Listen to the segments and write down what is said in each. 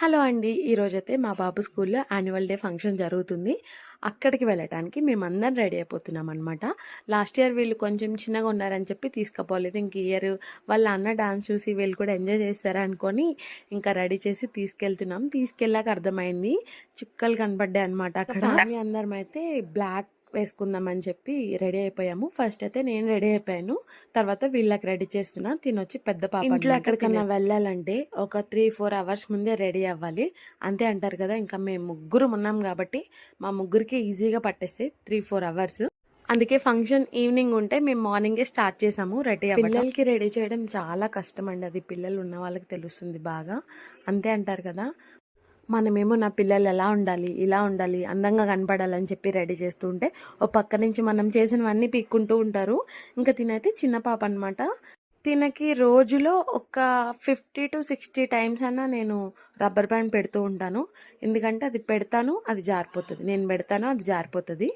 Hello అండి. ఈరోజైతే మా బాబు స్కూల్లో యాన్యువల్ డే ఫంక్షన్ జరుగుతుంది. అక్కడికి వెళ్ళటానికి మేమందరం రెడీ అయిపోతున్నామనమాట. లాస్ట్ ఇయర్ వీళ్ళు కొంచెం చిన్నగా ఉన్నారని చెప్పి తీసుకుపోలేదు. ఇంక ఇయర్ వాళ్ళ అన్న డాన్స్ చూసి వీళ్ళు కూడా ఎంజాయ్ చేస్తారా అనుకొని ఇంకా రెడీ చేసి తీసుకెళ్తున్నాం. తీసుకెళ్ళాక అర్థమైంది చుక్కలు కనపడ్డాయి అనమాట. అక్కడ ఫ్యామిలీ అందరం అయితే బ్లాక్ వేసుకుందామని చెప్పి రెడీ అయిపోయాము. ఫస్ట్ అయితే నేను రెడీ అయిపోయాను. తర్వాత వీళ్ళకి రెడీ చేస్తున్నా. తినొచ్చి పెద్ద పాప ఇంట్లో ఎక్కడికన్నా వెళ్ళాలంటే ఒక 3-4 అవర్స్ ముందే రెడీ అవ్వాలి. అంతే అంటారు కదా. ఇంకా మేము ముగ్గురు ఉన్నాం కాబట్టి మా ముగ్గురికి ఈజీగా పట్టేస్తే 3-4 అవర్స్. అందుకే ఫంక్షన్ ఈవినింగ్ ఉంటే మేము మార్నింగే స్టార్ట్ చేసాము రెడీ అవ్వడం. పిల్లలకి రెడీ చేయడం చాలా కష్టం అండి. అది పిల్లలు ఉన్న వాళ్ళకి తెలుస్తుంది బాగా. అంతే అంటారు కదా. మనమేమో నా పిల్లలు ఎలా ఉండాలి, ఇలా ఉండాలి, అందంగా కనపడాలని చెప్పి రెడీ చేస్తూ ఉంటే ఓ పక్క నుంచి మనం చేసినవన్నీ పీక్కుంటూ ఉంటారు. ఇంకా తినైతే చిన్న పాప అనమాట. తినకి రోజులో ఒక 50-60 టైమ్స్ అన్నా నేను రబ్బర్ బ్యాండ్ పెడుతూ ఉంటాను. ఎందుకంటే అది పెడతాను, అది జారిపోతుంది. నేను పెడతాను, అది జారిపోతుంది.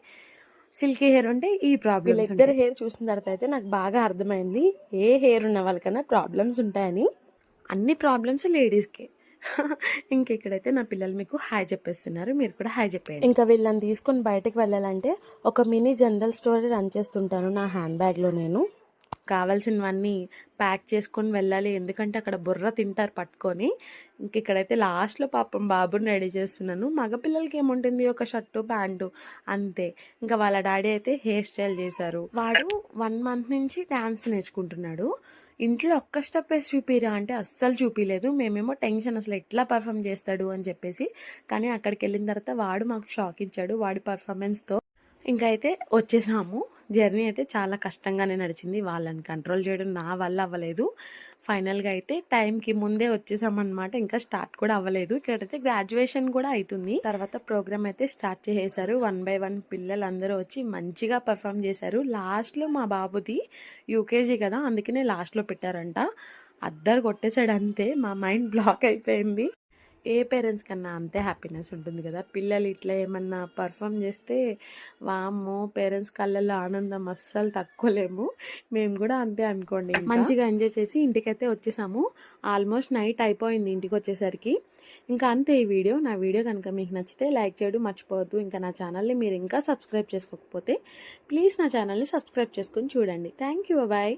సిల్కీ హెయిర్ ఉంటే ఈ ప్రాబ్లమ్. ఇద్దరు హెయిర్ చూసిన తర్వాత అయితే నాకు బాగా అర్థమైంది ఏ హెయిర్ ఉన్న వాళ్ళకన్నా ప్రాబ్లమ్స్ ఉంటాయని. అన్ని ప్రాబ్లమ్స్ లేడీస్కే. ఇక్కడైతే నా పిల్లలు మీకు హాయ్ చెప్పేస్తున్నారు. మీరు కూడా హాయ్ చెప్పేయండి. ఇంకా వీళ్ళని తీసుకొని బయటకు వెళ్ళాలంటే ఒక మినీ జనరల్ స్టోర్ రన్ చేస్తుంటాను నా హ్యాండ్ బ్యాగ్లో. నేను కావాల్సినవన్నీ ప్యాక్ చేసుకొని వెళ్ళాలి. ఎందుకంటే అక్కడ బుర్ర తింటారు పట్టుకొని. ఇక్కడైతే లాస్ట్లో పాపం బాబుని రెడీ చేస్తున్నాను. మగపిల్లలకి ఏముంటుంది, ఒక షర్టు ప్యాంటు అంతే. ఇంకా వాళ్ళ డాడీ అయితే హెయిర్ స్టైల్ చేశారు. వాడు 1 month నుంచి డ్యాన్స్ నేర్చుకుంటున్నాడు. ఇంట్లో ఒక్క స్టెప్ వేసి చూపిరా అంటే అస్సలు చూపించలేదు. మేమేమో టెన్షన్ అసలు ఎట్లా పర్ఫామ్ చేస్తాడు అని చెప్పేసి. కానీ అక్కడికి వెళ్ళిన తర్వాత వాడు మాకు షాక్ ఇచ్చాడు వాడి పర్ఫార్మెన్స్తో. ఇంకా అయితే వచ్చేసాము. జర్నీ అయితే చాలా కష్టంగానే నడిచింది. వాళ్ళని కంట్రోల్ చేయడం నా వల్ల అవ్వలేదు. ఫైనల్గా అయితే టైంకి ముందే వచ్చేసామన్నమాట. ఇంకా స్టార్ట్ కూడా అవ్వలేదు. ఇక్కడైతే గ్రాడ్యుయేషన్ కూడా అవుతుంది. తర్వాత ప్రోగ్రామ్ అయితే స్టార్ట్ చేసేసారు. 1 by 1 పిల్లలందరూ వచ్చి మంచిగా పర్ఫామ్ చేశారు. లాస్ట్లో మా బాబుది యూకేజీ కదా, అందుకనే లాస్ట్లో పెట్టారంట. అద్దరు కొట్టేశాడు అంతే. మా మైండ్ బ్లాక్ అయిపోయింది. ఏ పేరెంట్స్ కన్నా అంతే హ్యాపీనెస్ ఉంటుంది కదా. పిల్లలు ఇట్లా ఏమన్నా పర్ఫామ్ చేస్తే వామ్మో, పేరెంట్స్ కళ్ళల్లో ఆనందం అస్సలు తక్కువలేము. మేము కూడా అంతే అనుకోండి. మంచిగా ఎంజాయ్ చేసి ఇంటికైతే వచ్చేసాము. ఆల్మోస్ట్ నైట్ అయిపోయింది ఇంటికి వచ్చేసరికి. ఇంకా అంతే ఈ వీడియో. నా వీడియో కనుక మీకు నచ్చితే లైక్ చేయడం మర్చిపోవద్దు. ఇంకా నా ఛానల్ని మీరు ఇంకా సబ్స్క్రైబ్ చేసుకోకపోతే ప్లీజ్ నా ఛానల్ని సబ్స్క్రైబ్ చేసుకొని చూడండి. Thank you. బాయ్.